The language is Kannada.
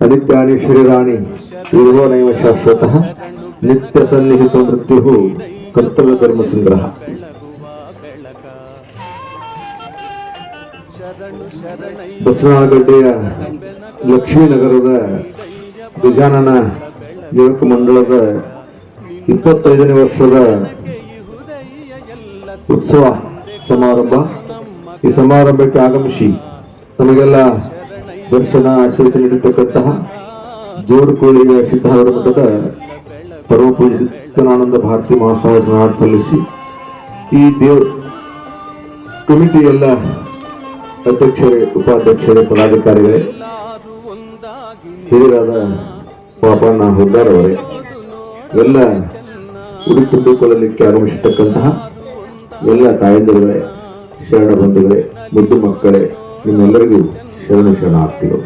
ಅನಿತ್ಯಾನಿ ಶ್ರೀರಾಣಿ ಇರುವ ನೈವ ಶಾಶ್ವತಃ ನಿತ್ಯ ಸನ್ನಿಹಿತ ಮೃತ್ಯು ಕರ್ತವ್ಯ ಧರ್ಮ ಸಂಗ್ರಹ. ಬಸವನಗುಡ್ಡೆಯ ಲಕ್ಷ್ಮೀನಗರದ ಗಜಾನನ ಯುವಕ ಮಂಡಳದ 25ನೇ ವರ್ಷದ ಉತ್ಸವ ಸಮಾರಂಭ. ಈ ಸಮಾರಂಭಕ್ಕೆ ಆಗಮಿಸಿ ನಮಗೆಲ್ಲ ದರ್ಶನ ಆಶೀರ್ವಾದ ನೀಡಿರ್ತಕ್ಕಂತಹ ಜೋಡುಕೋಳಿಯ ಸಿದ್ಧಾವರ ಮಠದ ಪರಮ ಪೂಜಿತಾನಂದ ಭಾರತಿ ಮಹಾಸ್ವಾಮಿ ನಾಡು ಸಲ್ಲಿಸಿ ಈ ಕಮಿಟಿ ಎಲ್ಲ ಅಧ್ಯಕ್ಷರೇ, ಉಪಾಧ್ಯಕ್ಷರೇ, ಪದಾಧಿಕಾರಿಗಳೇ, ಹಿರಿಯರಾದ ಪಾಪಣ್ಣ ಹುದ್ದಾರವರೇ, ಎಲ್ಲ ಉಡಿ ತುಂಬಿಕೊಳ್ಳಲಿಕ್ಕೆ ಆಗಮಿಸತಕ್ಕಂತಹ ಎಲ್ಲ ತಾಯಂದಿರುಗಳೇ, ಶರಣ ಬಂಧುಗಳೇ, ಮುದ್ದು ಮಕ್ಕಳೇ, ನಿಮ್ಮೆಲ್ಲರಿಗೂ ಶರಣಾರ್ಥಿಗಳು.